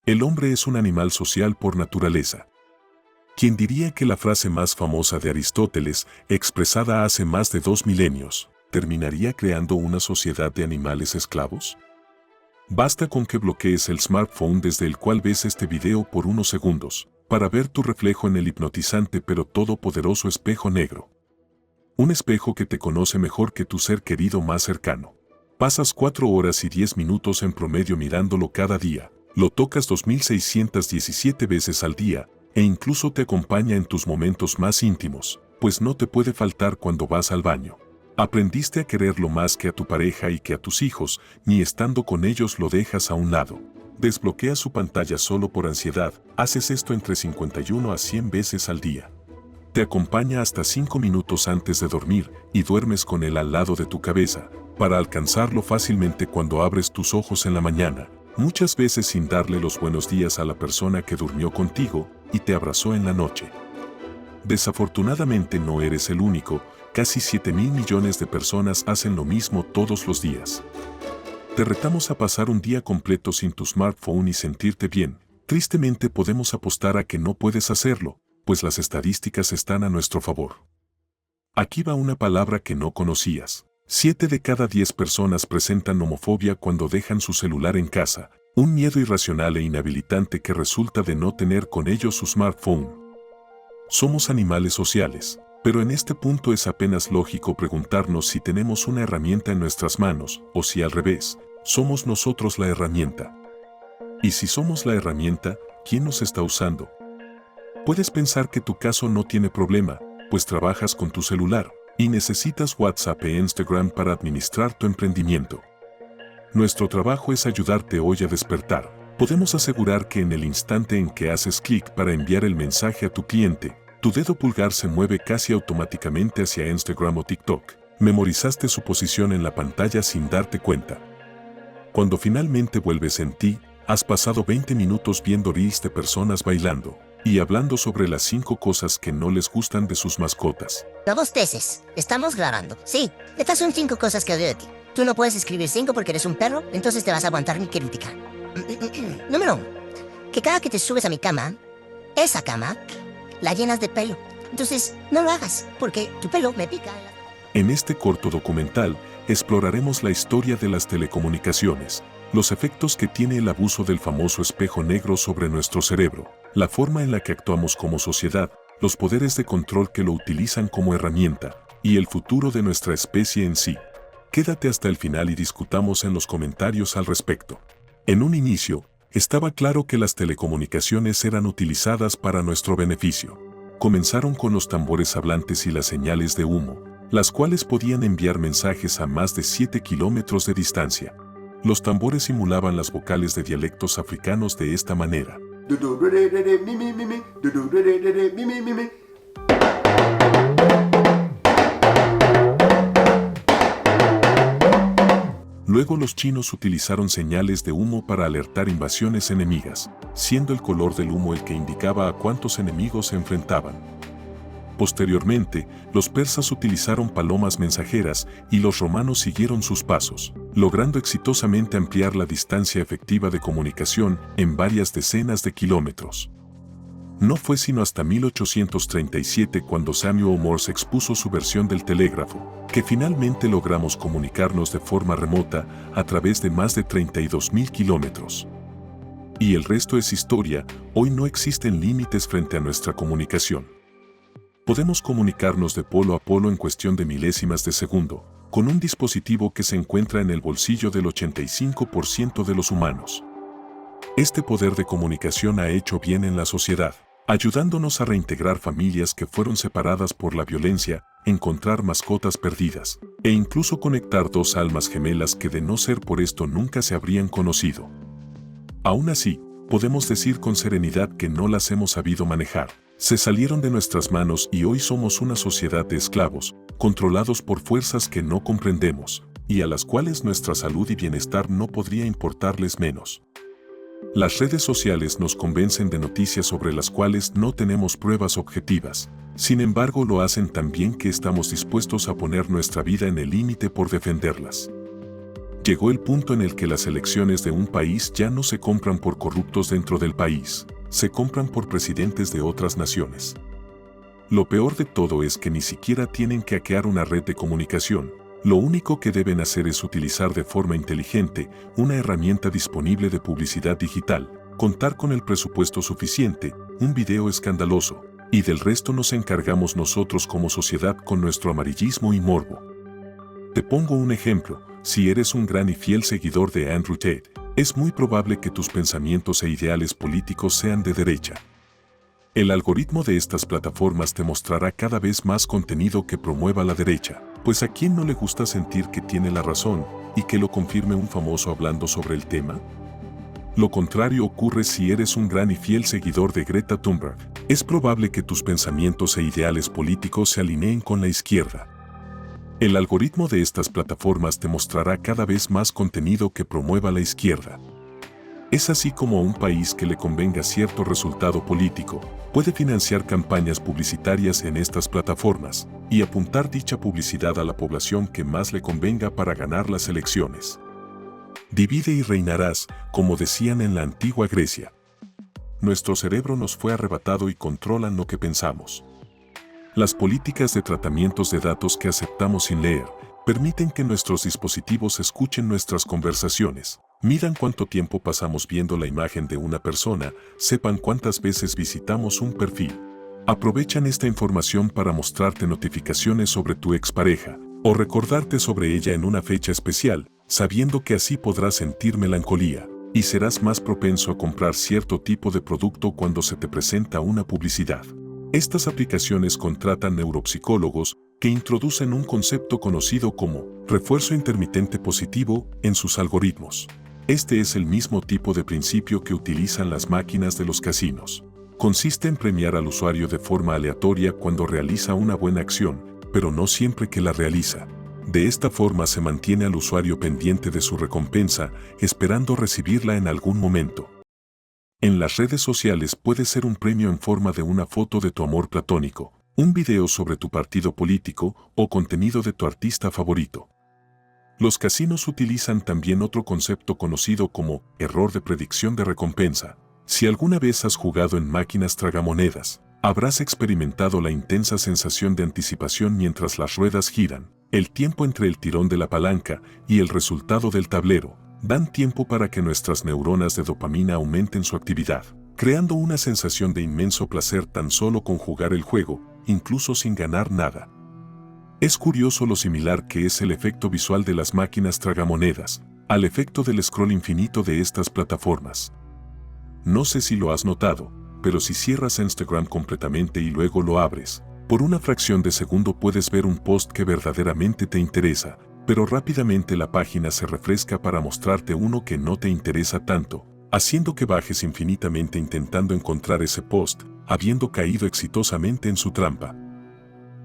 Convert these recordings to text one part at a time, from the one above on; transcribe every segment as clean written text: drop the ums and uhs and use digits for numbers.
El hombre es un animal social por naturaleza. ¿Quién diría que la frase más famosa de Aristóteles, expresada hace más de 2 milenios, terminaría creando una sociedad de animales esclavos? Basta con que bloquees el smartphone desde el cual ves este video por unos segundos, para ver tu reflejo en el hipnotizante pero todopoderoso espejo negro. Un espejo que te conoce mejor que tu ser querido más cercano. Pasas 4 horas y 10 minutos en promedio mirándolo cada día, lo tocas 2617 veces al día, e incluso te acompaña en tus momentos más íntimos, pues no te puede faltar cuando vas al baño. Aprendiste a quererlo más que a tu pareja y que a tus hijos, ni estando con ellos lo dejas a un lado. Desbloqueas su pantalla solo por ansiedad, haces esto entre 51 a 100 veces al día. Te acompaña hasta 5 minutos antes de dormir y duermes con él al lado de tu cabeza, para alcanzarlo fácilmente cuando abres tus ojos en la mañana, muchas veces sin darle los buenos días a la persona que durmió contigo y te abrazó en la noche. Desafortunadamente no eres el único, casi 7.000 millones de personas hacen lo mismo todos los días. Te retamos a pasar un día completo sin tu smartphone y sentirte bien. Tristemente podemos apostar a que no puedes hacerlo, pues las estadísticas están a nuestro favor. Aquí va una palabra que no conocías. 7 de cada 10 personas presentan homofobia cuando dejan su celular en casa, un miedo irracional e inhabilitante que resulta de no tener con ellos su smartphone. Somos animales sociales, pero en este punto es apenas lógico preguntarnos si tenemos una herramienta en nuestras manos, o si al revés, somos nosotros la herramienta. Y si somos la herramienta, ¿quién nos está usando? Puedes pensar que tu caso no tiene problema, pues trabajas con tu celular y necesitas WhatsApp e Instagram para administrar tu emprendimiento. Nuestro trabajo es ayudarte hoy a despertar. Podemos asegurar que en el instante en que haces clic para enviar el mensaje a tu cliente, tu dedo pulgar se mueve casi automáticamente hacia Instagram o TikTok. Memorizaste su posición en la pantalla sin darte cuenta. Cuando finalmente vuelves en ti, has pasado 20 minutos viendo reels de personas bailando y hablando sobre las 5 cosas que no les gustan de sus mascotas. No bosteces, estamos grabando. Sí, estas son 5 cosas que odio de ti. Tú no puedes escribir 5 porque eres un perro, entonces te vas a aguantar mi crítica. Número 1. Que cada que te subes a mi cama, esa cama, la llenas de pelo. Entonces, no lo hagas, porque tu pelo me pica. En este corto documental, exploraremos la historia de las telecomunicaciones, los efectos que tiene el abuso del famoso espejo negro sobre nuestro cerebro, la forma en la que actuamos como sociedad, los poderes de control que lo utilizan como herramienta, y el futuro de nuestra especie en sí. Quédate hasta el final y discutamos en los comentarios al respecto. En un inicio, estaba claro que las telecomunicaciones eran utilizadas para nuestro beneficio. Comenzaron con los tambores hablantes y las señales de humo, las cuales podían enviar mensajes a más de 7 kilómetros de distancia. Los tambores simulaban las vocales de dialectos africanos de esta manera. Luego los chinos utilizaron señales de humo para alertar invasiones enemigas, siendo el color del humo el que indicaba a cuántos enemigos se enfrentaban. Posteriormente, los persas utilizaron palomas mensajeras y los romanos siguieron sus pasos, logrando exitosamente ampliar la distancia efectiva de comunicación en varias decenas de kilómetros. No fue sino hasta 1837 cuando Samuel Morse expuso su versión del telégrafo, que finalmente logramos comunicarnos de forma remota a través de más de 32.000 kilómetros. Y el resto es historia, hoy no existen límites frente a nuestra comunicación. Podemos comunicarnos de polo a polo en cuestión de milésimas de segundo, con un dispositivo que se encuentra en el bolsillo del 85% de los humanos. Este poder de comunicación ha hecho bien en la sociedad, ayudándonos a reintegrar familias que fueron separadas por la violencia, encontrar mascotas perdidas, e incluso conectar 2 almas gemelas que de no ser por esto nunca se habrían conocido. Aún así, podemos decir con serenidad que no las hemos sabido manejar. Se salieron de nuestras manos y hoy somos una sociedad de esclavos, controlados por fuerzas que no comprendemos, y a las cuales nuestra salud y bienestar no podría importarles menos. Las redes sociales nos convencen de noticias sobre las cuales no tenemos pruebas objetivas, sin embargo lo hacen tan bien que estamos dispuestos a poner nuestra vida en el límite por defenderlas. Llegó el punto en el que las elecciones de un país ya no se compran por corruptos dentro del país, se compran por presidentes de otras naciones. Lo peor de todo es que ni siquiera tienen que hackear una red de comunicación. Lo único que deben hacer es utilizar de forma inteligente una herramienta disponible de publicidad digital, contar con el presupuesto suficiente, un video escandaloso, y del resto nos encargamos nosotros como sociedad con nuestro amarillismo y morbo. Te pongo un ejemplo: si eres un gran y fiel seguidor de Andrew Tate, es muy probable que tus pensamientos e ideales políticos sean de derecha. El algoritmo de estas plataformas te mostrará cada vez más contenido que promueva la derecha, pues ¿a quién no le gusta sentir que tiene la razón y que lo confirme un famoso hablando sobre el tema? Lo contrario ocurre si eres un gran y fiel seguidor de Greta Thunberg. Es probable que tus pensamientos e ideales políticos se alineen con la izquierda. El algoritmo de estas plataformas te mostrará cada vez más contenido que promueva la izquierda. Es así como a un país que le convenga cierto resultado político puede financiar campañas publicitarias en estas plataformas y apuntar dicha publicidad a la población que más le convenga para ganar las elecciones. Divide y reinarás, como decían en la antigua Grecia. Nuestro cerebro nos fue arrebatado y controlan lo que pensamos. Las políticas de tratamientos de datos que aceptamos sin leer permiten que nuestros dispositivos escuchen nuestras conversaciones, midan cuánto tiempo pasamos viendo la imagen de una persona, sepan cuántas veces visitamos un perfil. Aprovechan esta información para mostrarte notificaciones sobre tu expareja o recordarte sobre ella en una fecha especial, sabiendo que así podrás sentir melancolía y serás más propenso a comprar cierto tipo de producto cuando se te presenta una publicidad. Estas aplicaciones contratan neuropsicólogos que introducen un concepto conocido como refuerzo intermitente positivo en sus algoritmos. Este es el mismo tipo de principio que utilizan las máquinas de los casinos. Consiste en premiar al usuario de forma aleatoria cuando realiza una buena acción, pero no siempre que la realiza. De esta forma se mantiene al usuario pendiente de su recompensa, esperando recibirla en algún momento. En las redes sociales puede ser un premio en forma de una foto de tu amor platónico, un video sobre tu partido político o contenido de tu artista favorito. Los casinos utilizan también otro concepto conocido como error de predicción de recompensa. Si alguna vez has jugado en máquinas tragamonedas, habrás experimentado la intensa sensación de anticipación mientras las ruedas giran. El tiempo entre el tirón de la palanca y el resultado del tablero dan tiempo para que nuestras neuronas de dopamina aumenten su actividad, creando una sensación de inmenso placer tan solo con jugar el juego, incluso sin ganar nada. Es curioso lo similar que es el efecto visual de las máquinas tragamonedas al efecto del scroll infinito de estas plataformas. No sé si lo has notado, pero si cierras Instagram completamente y luego lo abres, por una fracción de segundo puedes ver un post que verdaderamente te interesa, pero rápidamente la página se refresca para mostrarte uno que no te interesa tanto, haciendo que bajes infinitamente intentando encontrar ese post, habiendo caído exitosamente en su trampa.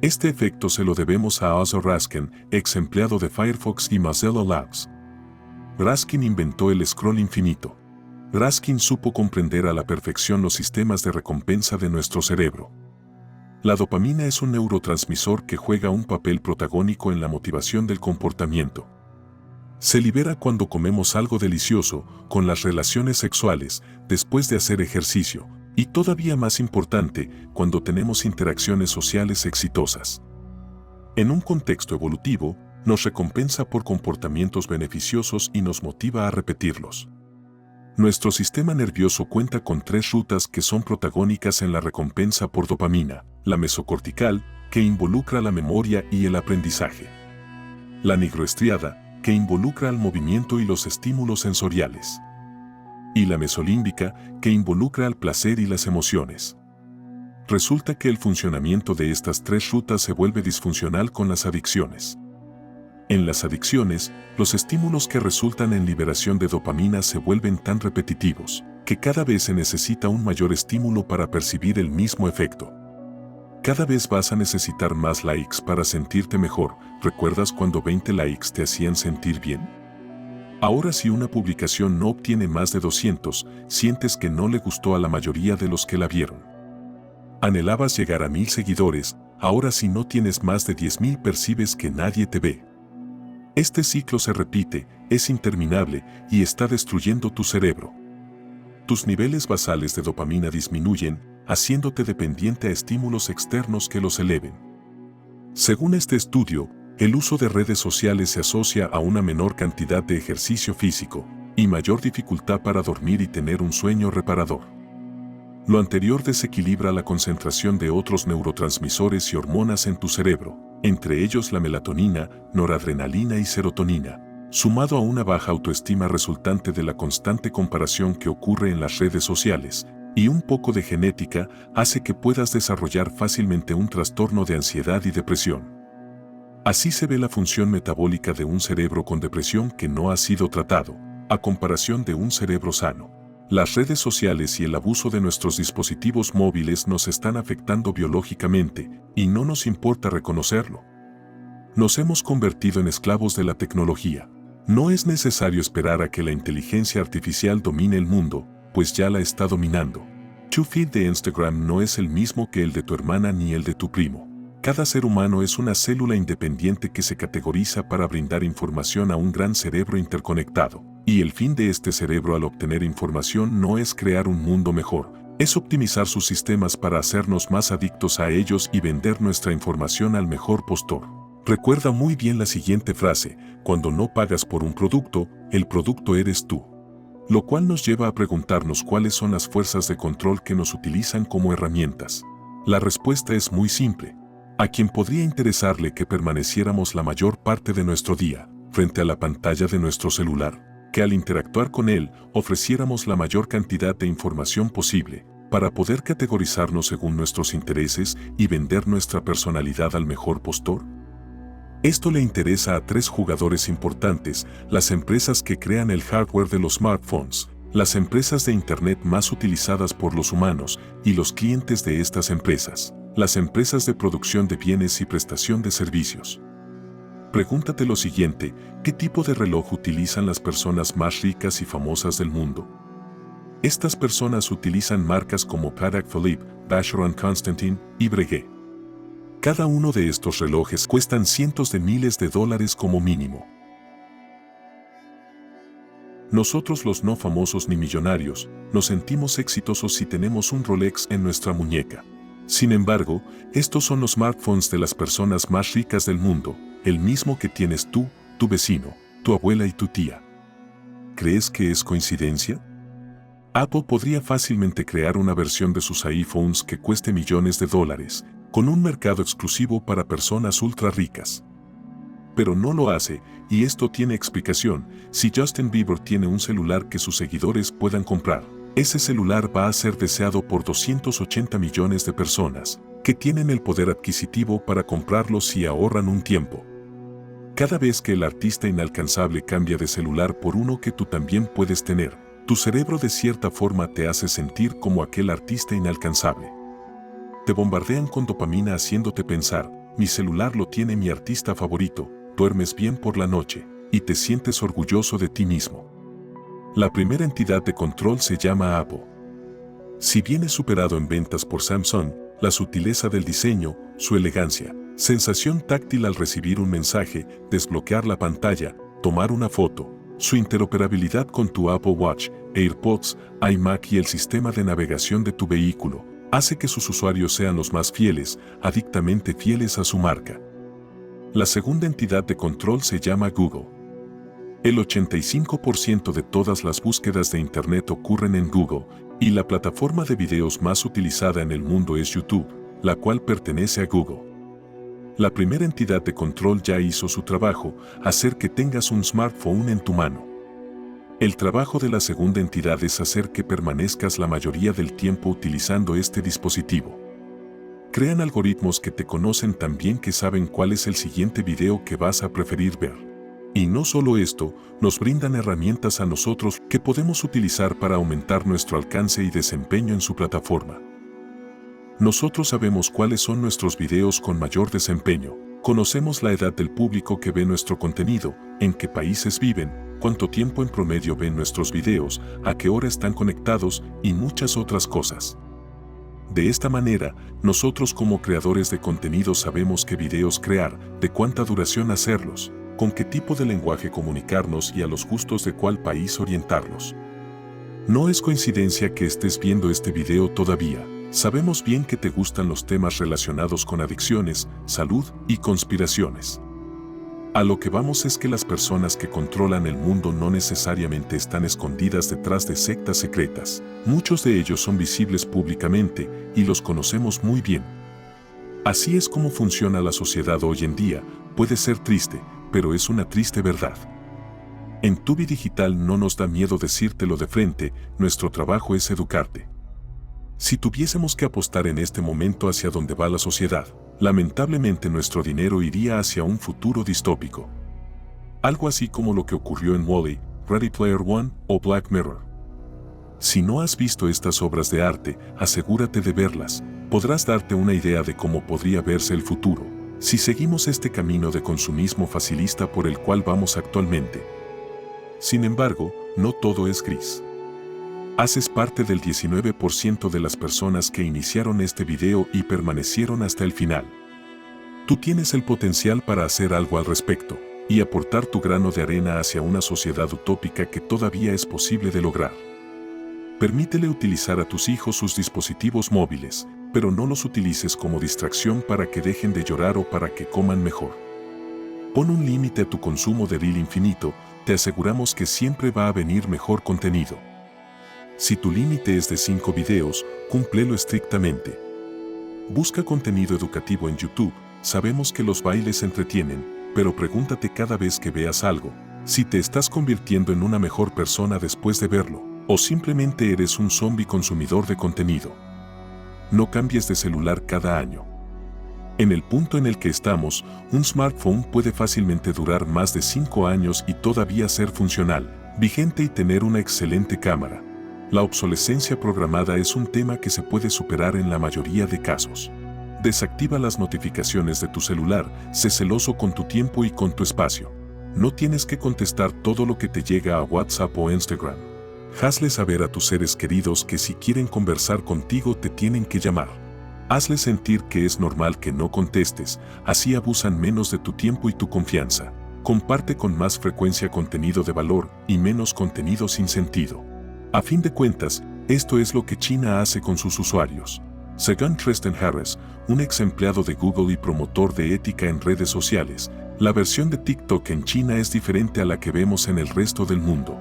Este efecto se lo debemos a Asa Raskin, ex empleado de Firefox y Mozilla Labs. Raskin inventó el scroll infinito. Raskin supo comprender a la perfección los sistemas de recompensa de nuestro cerebro. La dopamina es un neurotransmisor que juega un papel protagónico en la motivación del comportamiento. Se libera cuando comemos algo delicioso, con las relaciones sexuales, después de hacer ejercicio, y todavía más importante, cuando tenemos interacciones sociales exitosas. En un contexto evolutivo, nos recompensa por comportamientos beneficiosos y nos motiva a repetirlos. Nuestro sistema nervioso cuenta con 3 rutas que son protagónicas en la recompensa por dopamina: la mesocortical, que involucra la memoria y el aprendizaje; la nigroestriada, que involucra al movimiento y los estímulos sensoriales; y la mesolímbica, que involucra al placer y las emociones. Resulta que el funcionamiento de estas 3 rutas se vuelve disfuncional con las adicciones. En las adicciones, los estímulos que resultan en liberación de dopamina se vuelven tan repetitivos que cada vez se necesita un mayor estímulo para percibir el mismo efecto. Cada vez vas a necesitar más likes para sentirte mejor. ¿Recuerdas cuando 20 likes te hacían sentir bien? Ahora, si una publicación no obtiene más de 200, sientes que no le gustó a la mayoría de los que la vieron. Anhelabas llegar a 1000 seguidores, ahora si no tienes más de 10.000 percibes que nadie te ve. Este ciclo se repite, es interminable y está destruyendo tu cerebro. Tus niveles basales de dopamina disminuyen, haciéndote dependiente a estímulos externos que los eleven. Según este estudio, el uso de redes sociales se asocia a una menor cantidad de ejercicio físico y mayor dificultad para dormir y tener un sueño reparador. Lo anterior desequilibra la concentración de otros neurotransmisores y hormonas en tu cerebro, entre ellos la melatonina, noradrenalina y serotonina, sumado a una baja autoestima resultante de la constante comparación que ocurre en las redes sociales, y un poco de genética hace que puedas desarrollar fácilmente un trastorno de ansiedad y depresión. Así se ve la función metabólica de un cerebro con depresión que no ha sido tratado, a comparación de un cerebro sano. Las redes sociales y el abuso de nuestros dispositivos móviles nos están afectando biológicamente, y no nos importa reconocerlo. Nos hemos convertido en esclavos de la tecnología. No es necesario esperar a que la inteligencia artificial domine el mundo, pues ya la está dominando. Tu feed de Instagram no es el mismo que el de tu hermana ni el de tu primo. Cada ser humano es una célula independiente que se categoriza para brindar información a un gran cerebro interconectado. Y el fin de este cerebro al obtener información no es crear un mundo mejor, es optimizar sus sistemas para hacernos más adictos a ellos y vender nuestra información al mejor postor. Recuerda muy bien la siguiente frase: cuando no pagas por un producto, el producto eres tú. Lo cual nos lleva a preguntarnos cuáles son las fuerzas de control que nos utilizan como herramientas. La respuesta es muy simple. A quien podría interesarle que permaneciéramos la mayor parte de nuestro día frente a la pantalla de nuestro celular, que al interactuar con él ofreciéramos la mayor cantidad de información posible para poder categorizarnos según nuestros intereses y vender nuestra personalidad al mejor postor? Esto le interesa a tres jugadores importantes: las empresas que crean el hardware de los smartphones, las empresas de Internet más utilizadas por los humanos y los clientes de estas empresas, las empresas de producción de bienes y prestación de servicios. Pregúntate lo siguiente: ¿qué tipo de reloj utilizan las personas más ricas y famosas del mundo? Estas personas utilizan marcas como Patek Philippe, Vacheron Constantin y Breguet. Cada uno de estos relojes cuestan cientos de miles de dólares como mínimo. Nosotros, los no famosos ni millonarios, nos sentimos exitosos si tenemos un Rolex en nuestra muñeca. Sin embargo, estos son los smartphones de las personas más ricas del mundo, el mismo que tienes tú, tu vecino, tu abuela y tu tía. ¿Crees que es coincidencia? Apple podría fácilmente crear una versión de sus iPhones que cueste millones de dólares, con un mercado exclusivo para personas ultra ricas. Pero no lo hace, y esto tiene explicación. Si Justin Bieber tiene un celular que sus seguidores puedan comprar, ese celular va a ser deseado por 280 millones de personas, que tienen el poder adquisitivo para comprarlo si ahorran un tiempo. Cada vez que el artista inalcanzable cambia de celular por uno que tú también puedes tener, tu cerebro de cierta forma te hace sentir como aquel artista inalcanzable. Te bombardean con dopamina haciéndote pensar: mi celular lo tiene mi artista favorito, duermes bien por la noche, y te sientes orgulloso de ti mismo. La primera entidad de control se llama Apple. Si bien es superado en ventas por Samsung, la sutileza del diseño, su elegancia, sensación táctil al recibir un mensaje, desbloquear la pantalla, tomar una foto, su interoperabilidad con tu Apple Watch, AirPods, iMac y el sistema de navegación de tu vehículo, hace que sus usuarios sean los más fieles, adictamente fieles a su marca. La segunda entidad de control se llama Google. El 85% de todas las búsquedas de Internet ocurren en Google, y la plataforma de videos más utilizada en el mundo es YouTube, la cual pertenece a Google. La primera entidad de control ya hizo su trabajo: hacer que tengas un smartphone en tu mano. El trabajo de la segunda entidad es hacer que permanezcas la mayoría del tiempo utilizando este dispositivo. Crean algoritmos que te conocen tan bien que saben cuál es el siguiente video que vas a preferir ver. Y no solo esto, nos brindan herramientas a nosotros que podemos utilizar para aumentar nuestro alcance y desempeño en su plataforma. Nosotros sabemos cuáles son nuestros videos con mayor desempeño, conocemos la edad del público que ve nuestro contenido, en qué países viven, cuánto tiempo en promedio ven nuestros videos, a qué hora están conectados y muchas otras cosas. De esta manera, nosotros como creadores de contenido sabemos qué videos crear, de cuánta duración hacerlos, con qué tipo de lenguaje comunicarnos y a los gustos de cuál país orientarlos. No es coincidencia que estés viendo este video todavía. Sabemos bien que te gustan los temas relacionados con adicciones, salud y conspiraciones. A lo que vamos es que las personas que controlan el mundo no necesariamente están escondidas detrás de sectas secretas. Muchos de ellos son visibles públicamente y los conocemos muy bien. Así es como funciona la sociedad hoy en día. Puede ser triste, pero es una triste verdad. En Tubi Digital no nos da miedo decírtelo de frente, nuestro trabajo es educarte. Si tuviésemos que apostar en este momento hacia dónde va la sociedad, lamentablemente nuestro dinero iría hacia un futuro distópico. Algo así como lo que ocurrió en WALL-E, Ready Player One o Black Mirror. Si no has visto estas obras de arte, asegúrate de verlas. Podrás darte una idea de cómo podría verse el futuro, si seguimos este camino de consumismo facilista por el cual vamos actualmente. Sin embargo, no todo es gris. Haces parte del 19% de las personas que iniciaron este video y permanecieron hasta el final. Tú tienes el potencial para hacer algo al respecto y aportar tu grano de arena hacia una sociedad utópica que todavía es posible de lograr. Permítele utilizar a tus hijos sus dispositivos móviles, pero no los utilices como distracción para que dejen de llorar o para que coman mejor. Pon un límite a tu consumo de reel infinito, te aseguramos que siempre va a venir mejor contenido. Si tu límite es de 5 videos, cúmplelo estrictamente. Busca contenido educativo en YouTube, sabemos que los bailes entretienen, pero pregúntate cada vez que veas algo, si te estás convirtiendo en una mejor persona después de verlo, o simplemente eres un zombie consumidor de contenido. No cambies de celular cada año. En el punto en el que estamos, un smartphone puede fácilmente durar más de 5 años y todavía ser funcional, vigente y tener una excelente cámara. La obsolescencia programada es un tema que se puede superar en la mayoría de casos. Desactiva las notificaciones de tu celular, sé celoso con tu tiempo y con tu espacio. No tienes que contestar todo lo que te llega a WhatsApp o Instagram. Hazle saber a tus seres queridos que si quieren conversar contigo te tienen que llamar. Hazle sentir que es normal que no contestes, así abusan menos de tu tiempo y tu confianza. Comparte con más frecuencia contenido de valor y menos contenido sin sentido. A fin de cuentas, esto es lo que China hace con sus usuarios. Según Tristan Harris, un ex empleado de Google y promotor de ética en redes sociales, la versión de TikTok en China es diferente a la que vemos en el resto del mundo.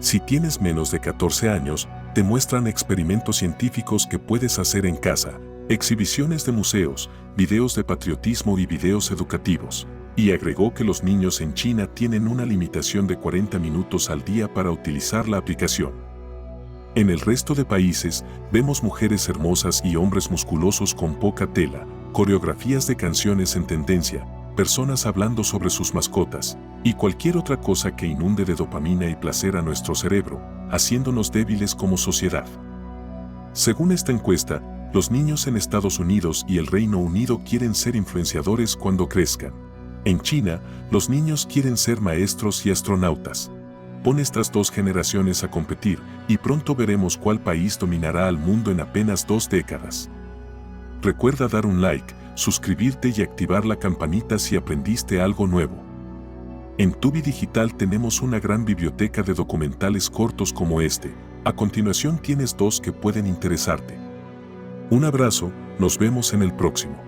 Si tienes menos de 14 años, te muestran experimentos científicos que puedes hacer en casa, exhibiciones de museos, videos de patriotismo y videos educativos. Y agregó que los niños en China tienen una limitación de 40 minutos al día para utilizar la aplicación. En el resto de países, vemos mujeres hermosas y hombres musculosos con poca tela, coreografías de canciones en tendencia, personas hablando sobre sus mascotas, y cualquier otra cosa que inunde de dopamina y placer a nuestro cerebro, haciéndonos débiles como sociedad. Según esta encuesta, los niños en Estados Unidos y el Reino Unido quieren ser influenciadores cuando crezcan. En China, los niños quieren ser maestros y astronautas. Pon estas dos generaciones a competir y pronto veremos cuál país dominará al mundo en apenas 2 décadas. Recuerda dar un like, suscribirte y activar la campanita si aprendiste algo nuevo. En Tubi Digital tenemos una gran biblioteca de documentales cortos como este. A continuación tienes 2 que pueden interesarte. Un abrazo, nos vemos en el próximo.